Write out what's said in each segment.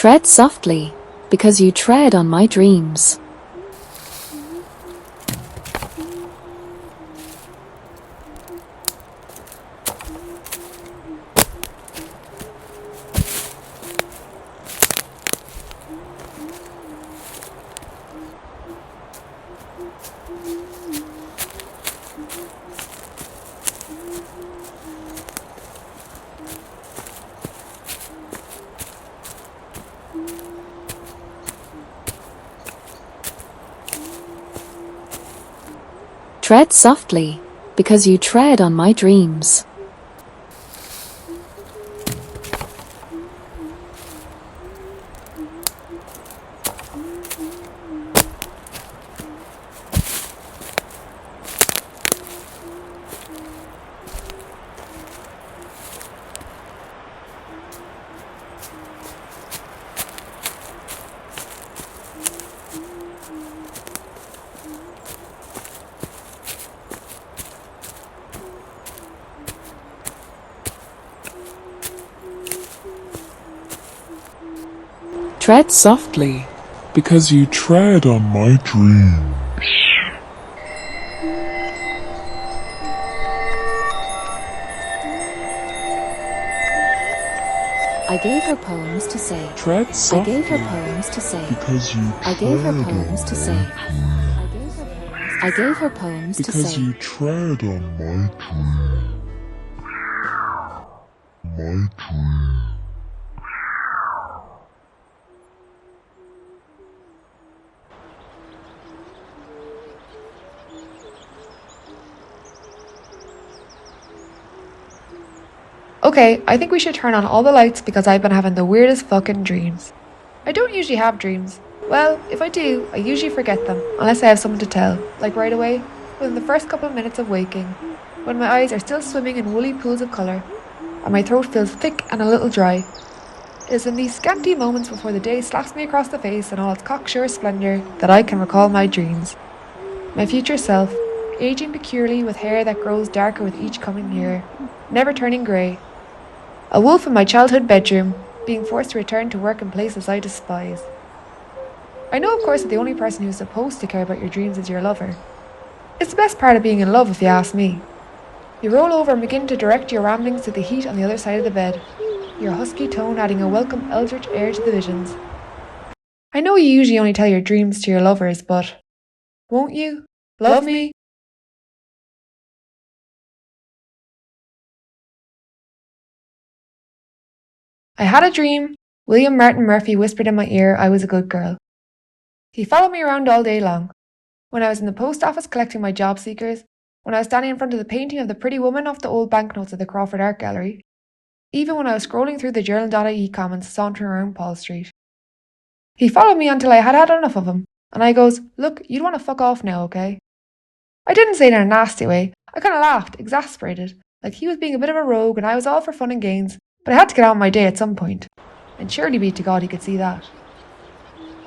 Tread softly, because you tread on my dreams. Tread softly, because you tread on my dreams. Tread softly, because you tread on my dreams. I gave her poems to say. Tread I softly, gave her poems to say. because you I gave her tread poems on to my say. dreams. I gave her poems to Because say. you tread on my dreams. My dreams. Okay, I think we should turn on all the lights because I've been having the weirdest fucking dreams. I don't usually have dreams. Well, if I do, I usually forget them, unless I have someone to tell, like right away, within the first couple of minutes of waking, when my eyes are still swimming in woolly pools of colour, and my throat feels thick and a little dry. It is in these scanty moments before the day slaps me across the face in all its cocksure splendour that I can recall my dreams. My future self, aging peculiarly with hair that grows darker with each coming year, never turning grey. A wolf in my childhood bedroom, being forced to return to work in places I despise. I know, of course, that the only person who is supposed to care about your dreams is your lover. It's the best part of being in love, if you ask me. You roll over and begin to direct your ramblings to the heat on the other side of the bed, your husky tone adding a welcome eldritch air to the visions. I know you usually only tell your dreams to your lovers, but won't you love me? I had a dream. William Martin Murphy whispered in my ear I was a good girl. He followed me around all day long. When I was in the post office collecting my job seekers, when I was standing in front of the painting of the pretty woman off the old banknotes at the Crawford Art Gallery, even when I was scrolling through the journal.ie comments sauntering around Paul Street. He followed me until I had had enough of him, and I goes, "Look, you'd want to fuck off now, okay?" I didn't say it in a nasty way. I kind of laughed, exasperated, like he was being a bit of a rogue and I was all for fun and games, but I had to get on with my day at some point. And surely be to God he could see that.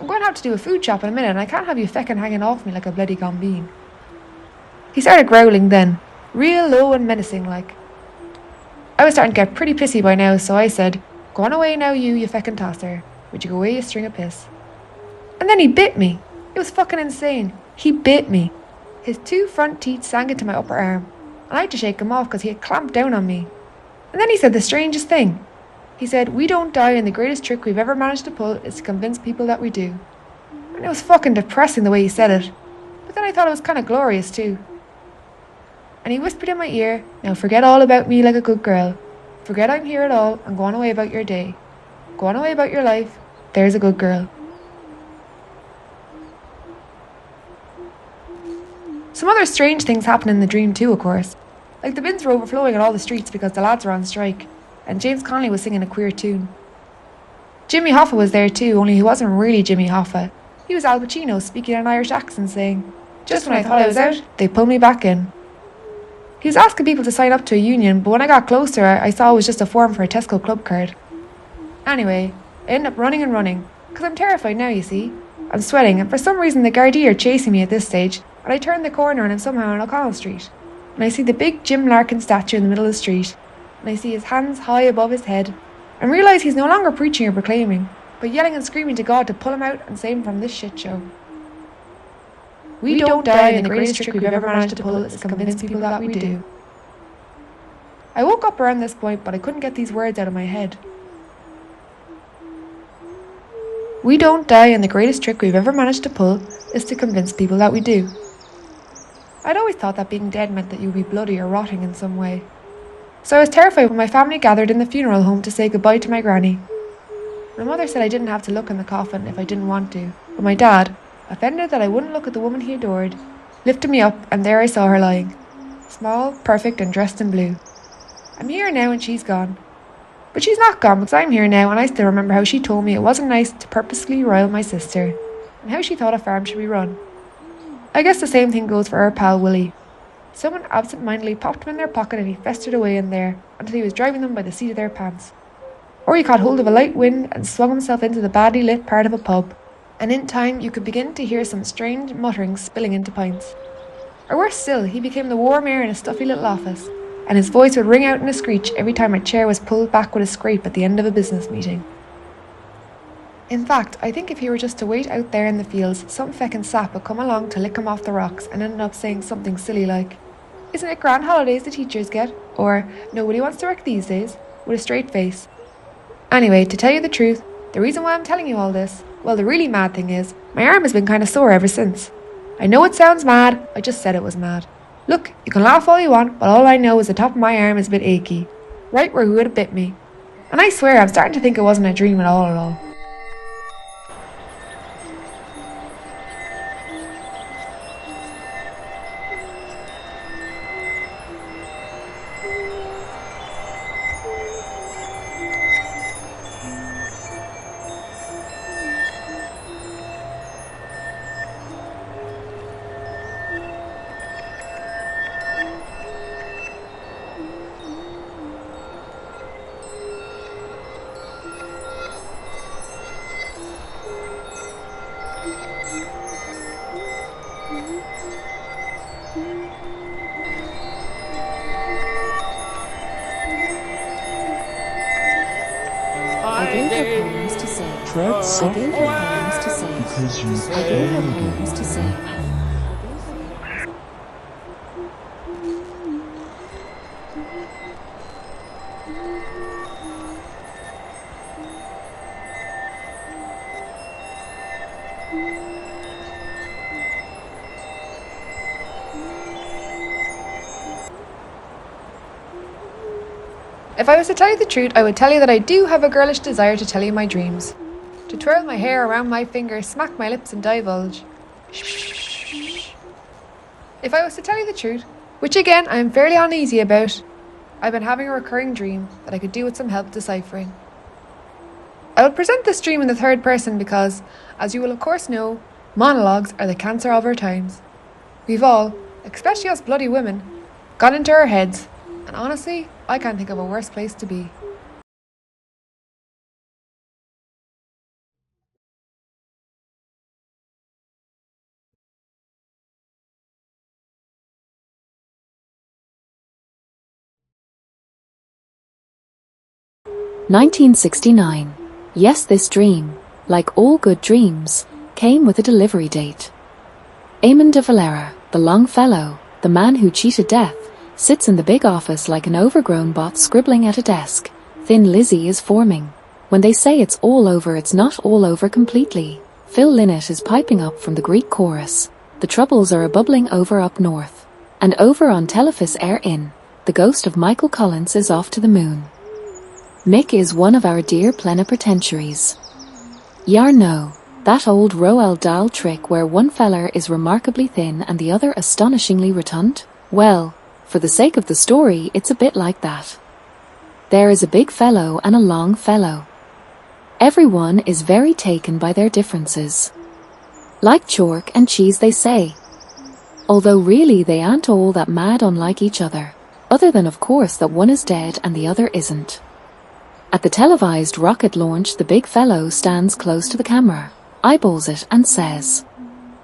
I'm going to have to do a food shop in a minute and I can't have you feckin' hanging off me like a bloody gombeen. He started growling then, real low and menacing like. I was starting to get pretty pissy by now, so I said, "Go on away now you feckin' tosser. Would you go away, you string of piss?" And then he bit me. It was fucking insane. He bit me. His two front teeth sank into my upper arm, and I had to shake him off because he had clamped down on me. And then he said the strangest thing. He said, "We don't die, and the greatest trick we've ever managed to pull is to convince people that we do." And it was fucking depressing the way he said it. But then I thought it was kind of glorious too. And he whispered in my ear, "Now forget all about me like a good girl. Forget I'm here at all and go on away about your day. Go on away about your life. There's a good girl." Some other strange things happened in the dream too, of course. Like the bins were overflowing on all the streets because the lads were on strike, and James Connolly was singing a queer tune. Jimmy Hoffa was there too, only he wasn't really Jimmy Hoffa. He was Al Pacino speaking in an Irish accent saying, "Just when I thought I was out, they pulled me back in." He was asking people to sign up to a union, but when I got closer, I saw it was just a form for a Tesco club card. Anyway, I ended up running and running, because I'm terrified now, you see. I'm sweating, and for some reason the Gardaí are chasing me at this stage, and I turn the corner and I'm somehow on O'Connell Street. And I see the big Jim Larkin statue in the middle of the street, and I see his hands high above his head, and realise he's no longer preaching or proclaiming. by yelling and screaming to God to pull him out and save him from this shit show. We don't die, and the greatest trick we've ever managed to pull is to convince people that we do. I woke up around this point, but I couldn't get these words out of my head. We don't die, and the greatest trick we've ever managed to pull is to convince people that we do. I'd always thought that being dead meant that you would be bloody or rotting in some way. So I was terrified when my family gathered in the funeral home to say goodbye to my granny. My mother said I didn't have to look in the coffin if I didn't want to, but my dad, offended that I wouldn't look at the woman he adored, lifted me up, and there I saw her lying. Small, perfect, and dressed in blue. I'm here now and she's gone. But she's not gone because I'm here now, and I still remember how she told me it wasn't nice to purposely roil my sister, and how she thought a farm should be run. I guess the same thing goes for our pal Willie. Someone absent-mindedly popped him in their pocket and he festered away in there until he was driving them by the seat of their pants. Or he caught hold of a light wind and swung himself into the badly lit part of a pub, and in time you could begin to hear some strange mutterings spilling into pints. Or worse still, he became the warm air in a stuffy little office, and his voice would ring out in a screech every time a chair was pulled back with a scrape at the end of a business meeting. In fact, I think if he were just to wait out there in the fields, some feckin' sap would come along to lick him off the rocks and end up saying something silly like, "Isn't it grand holidays the teachers get?" Or, "Nobody wants to work these days," with a straight face. Anyway, to tell you the truth, the reason why I'm telling you all this, well, the really mad thing is, my arm has been kinda sore ever since. I know it sounds mad, I just said it was mad. Look, you can laugh all you want, but all I know is the top of my arm is a bit achy, right where he would have bit me. And I swear I'm starting to think it wasn't a dream at all. I gave her poems to say. Tread I softly gave her poems to say. because you I gave her can. poems to say. If I was to tell you the truth, I would tell you that I do have a girlish desire to tell you my dreams. To twirl my hair around my finger, smack my lips and divulge. If I was to tell you the truth, which again I am fairly uneasy about, I've been having a recurring dream that I could do with some help deciphering. I will present this dream in the third person because, as you will of course know, monologues are the cancer of our times. We've all, especially us bloody women, gone into our heads, and honestly, I can't think of a worse place to be. "1969. Yes, this dream, like all good dreams, came with a delivery date. Eamon de Valera, the long fellow, the man who cheated death, sits in the big office like an overgrown bot scribbling at a desk. Thin Lizzy is forming. When they say it's all over, it's not all over completely. Phil Lynott is piping up from the Greek chorus. The troubles are bubbling over up north. And over on Telephus Air Inn, the ghost of Michael Collins is off to the moon. Mick is one of our dear plenipotentiaries. Yarno, that old Roald Dahl trick where one feller is remarkably thin and the other astonishingly rotund? Well, for the sake of the story, it's a bit like that. There is a big fellow and a long fellow. Everyone is very taken by their differences. Like chalk and cheese, they say. Although really they aren't all that mad unlike each other, other than of course that one is dead and the other isn't. At the televised rocket launch, the big fellow stands close to the camera, eyeballs it and says,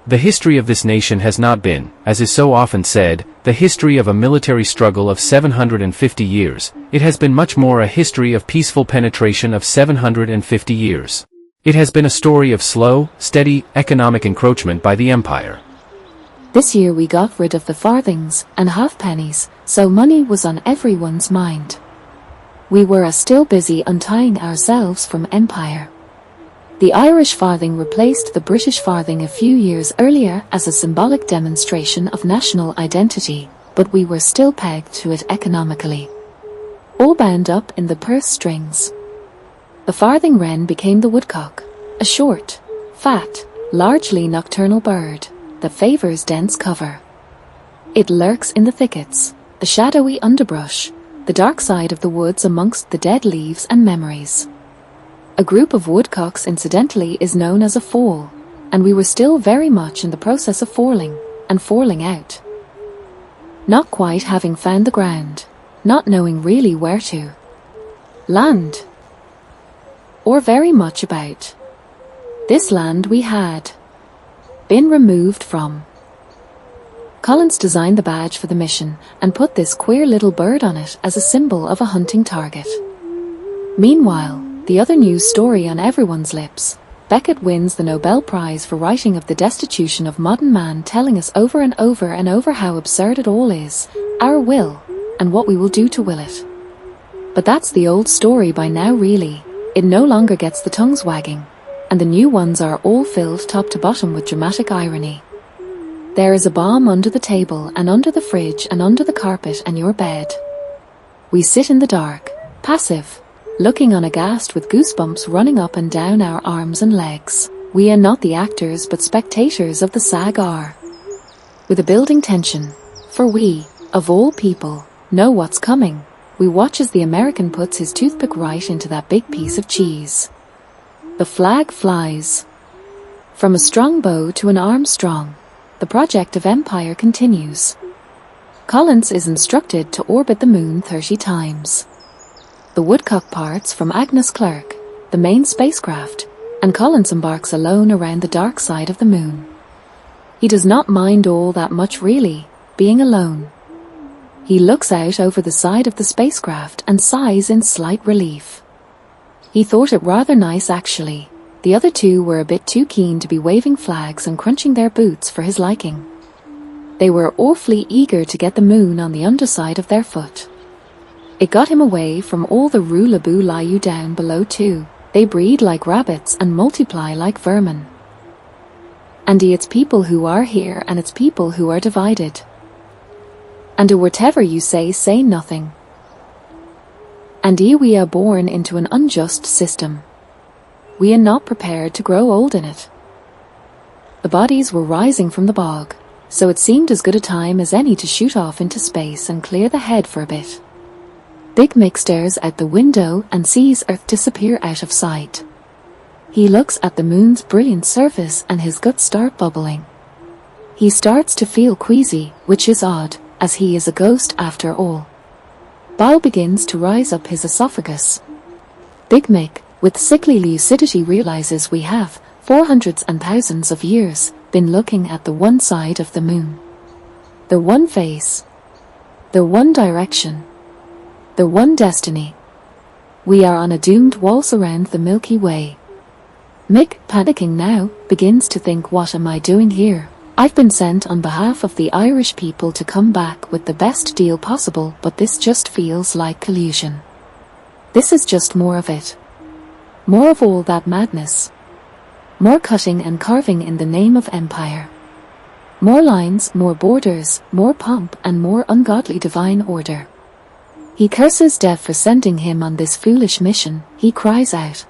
"The history of this nation has not been, as is so often said, the history of a military struggle of 750 years, it has been much more a history of peaceful penetration of 750 years. It has been a story of slow, steady, economic encroachment by the empire. This year we got rid of the farthings and halfpennies, so money was on everyone's mind. We were still busy untying ourselves from empire. The Irish farthing replaced the British farthing a few years earlier as a symbolic demonstration of national identity, but we were still pegged to it economically. All bound up in the purse strings. The farthing wren became the woodcock, a short, fat, largely nocturnal bird that favours dense cover. It lurks in the thickets, the shadowy underbrush, the dark side of the woods amongst the dead leaves and memories. A group of woodcocks incidentally is known as a foal, and we were still very much in the process of foaling, and falling out. Not quite having found the ground, not knowing really where to land, or very much about this land we had been removed from. Collins designed the badge for the mission and put this queer little bird on it as a symbol of a hunting target. Meanwhile, the other news story on everyone's lips, Beckett wins the Nobel Prize for writing of the destitution of modern man, telling us over and over and over how absurd it all is, our will, and what we will do to will it. But that's the old story by now really. It no longer gets the tongues wagging, and the new ones are all filled top to bottom with dramatic irony. There is a bomb under the table and under the fridge and under the carpet and your bed. We sit in the dark, passive, looking on aghast with goosebumps running up and down our arms and legs. We are not the actors but spectators of the saga. With a building tension, for we, of all people, know what's coming. We watch as the American puts his toothpick right into that big piece of cheese. The flag flies. From a strong bow to an Armstrong, the project of empire continues. Collins is instructed to orbit the moon 30 times. The woodcock parts from Agnes Clerk, the main spacecraft, and Collins embarks alone around the dark side of the moon. He does not mind all that much really, being alone. He looks out over the side of the spacecraft and sighs in slight relief. He thought it rather nice actually. The other two were a bit too keen to be waving flags and crunching their boots for his liking. They were awfully eager to get the moon on the underside of their foot. It got him away from all the rule-a-boo lie you down below too. They breed like rabbits and multiply like vermin. And it's people who are here and it's people who are divided. And whatever you say nothing. And we are born into an unjust system. We are not prepared to grow old in it. The bodies were rising from the bog, so it seemed as good a time as any to shoot off into space and clear the head for a bit. Big Mick stares out the window and sees Earth disappear out of sight. He looks at the moon's brilliant surface and his guts start bubbling. He starts to feel queasy, which is odd, as he is a ghost after all. Bile begins to rise up his esophagus. Big Mick, with sickly lucidity, realizes we have, for hundreds and thousands of years, been looking at the one side of the moon. The one face. The one direction. The one destiny. We are on a doomed waltz around the Milky Way. Mick, panicking now, begins to think, what am I doing here? I've been sent on behalf of the Irish people to come back with the best deal possible, but this just feels like collusion. This is just more of it. More of all that madness. More cutting and carving in the name of empire. More lines, more borders, more pomp and more ungodly divine order. He curses Dev for sending him on this foolish mission. He cries out.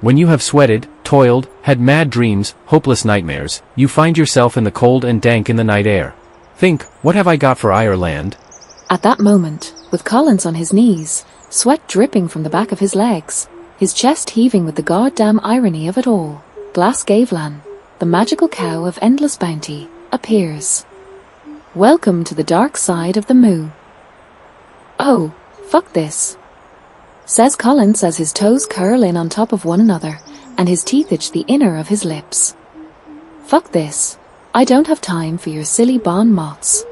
When you have sweated, toiled, had mad dreams, hopeless nightmares, you find yourself in the cold and dank in the night air. Think, what have I got for Ireland? At that moment, with Collins on his knees, sweat dripping from the back of his legs, his chest heaving with the goddamn irony of it all, Glasgavlan, the magical cow of endless bounty, appears. Welcome to the dark side of the moo. Oh, fuck this, says Collins as his toes curl in on top of one another, and his teeth itch the inner of his lips. Fuck this. I don't have time for your silly bon mots.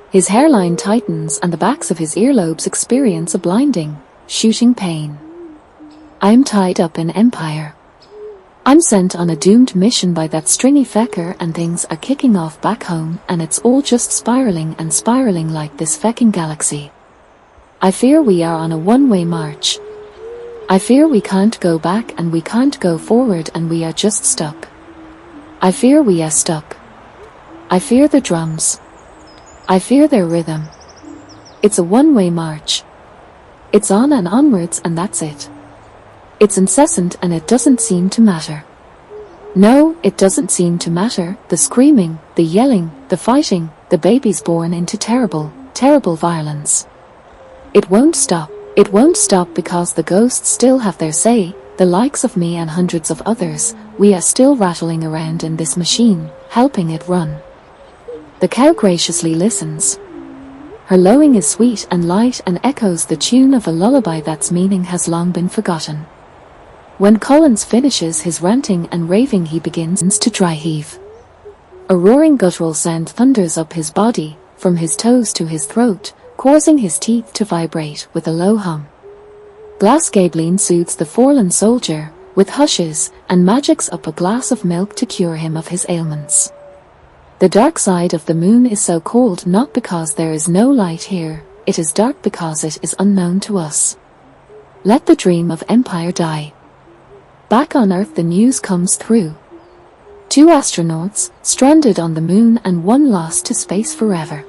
His hairline tightens and the backs of his earlobes experience a blinding, shooting pain. I'm tied up in empire. I'm sent on a doomed mission by that stringy fecker, and things are kicking off back home, and it's all just spiraling and spiraling like this fecking galaxy. I fear we are on a one-way march. I fear we can't go back and we can't go forward, and we are just stuck. I fear we are stuck. I fear the drums. I fear their rhythm. It's a one-way march. It's on and onwards, and that's it. It's incessant, and it doesn't seem to matter. No, it doesn't seem to matter. The screaming, the yelling, the fighting, the babies born into terrible, terrible violence. It won't stop. It won't stop because the ghosts still have their say, the likes of me and hundreds of others. We are still rattling around in this machine, helping it run. The cow graciously listens. Her lowing is sweet and light and echoes the tune of a lullaby that's meaning has long been forgotten. When Collins finishes his ranting and raving, he begins to dry heave. A roaring guttural sound thunders up his body, from his toes to his throat, causing his teeth to vibrate with a low hum. Glasgabline soothes the fallen soldier, with hushes, and magics up a glass of milk to cure him of his ailments. The dark side of the moon is so cold not because there is no light here, it is dark because it is unknown to us. Let the dream of empire die. Back on Earth the news comes through. 2 astronauts, stranded on the moon, and 1 lost to space forever.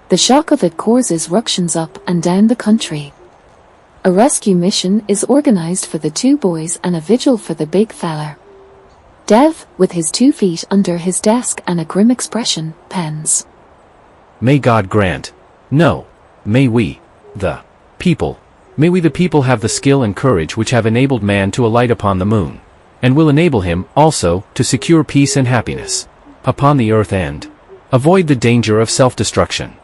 The shock of it causes ructions up and down the country. A rescue mission is organized for the 2 boys and a vigil for the big fella. Dev, with his 2 feet under his desk and a grim expression, pens. May God grant. No. May we, the people, may we the people have the skill and courage which have enabled man to alight upon the moon, and will enable him, also, to secure peace and happiness upon the earth and avoid the danger of self-destruction.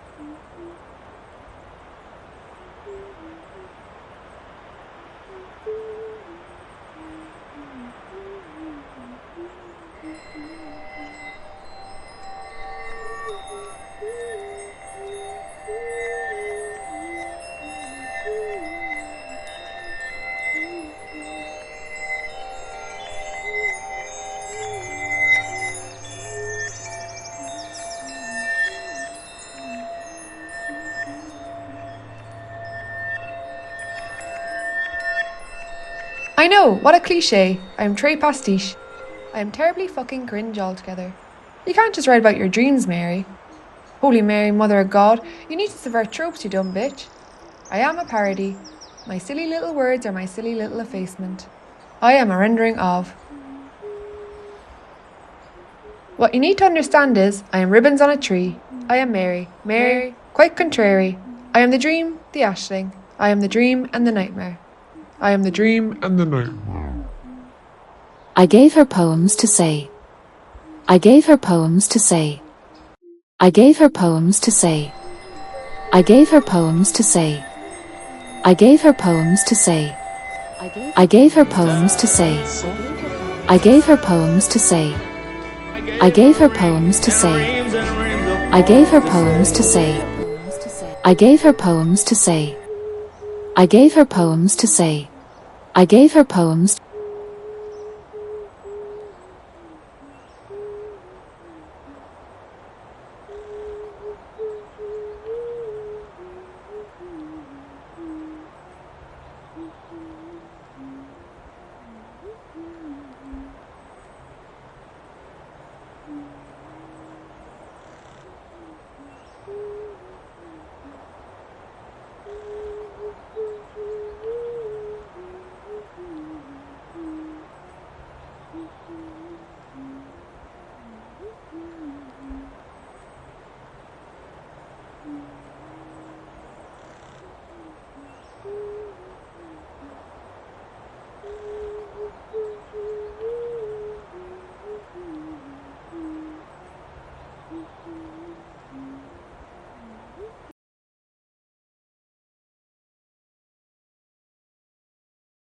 I know, what a cliche. I am très pastiche. I am terribly fucking cringe altogether. You can't just write about your dreams, Mary. Holy Mary, Mother of God, you need to subvert tropes, you dumb bitch. I am a parody. My silly little words are my silly little effacement. I am a rendering of. What you need to understand is, I am ribbons on a tree. I am Mary. Mary, quite contrary. I am the dream, the ashling. I am the dream and the nightmare. I am the dream and the nightmare. I gave her poems to say. I gave her poems to say. I gave her poems to say. I gave her poems to say. I gave her poems to say. I gave her poems to say. I gave her poems to say. I gave her poems to say. I gave her poems to say. I gave her poems to say. I gave her poems to say. I gave her poems.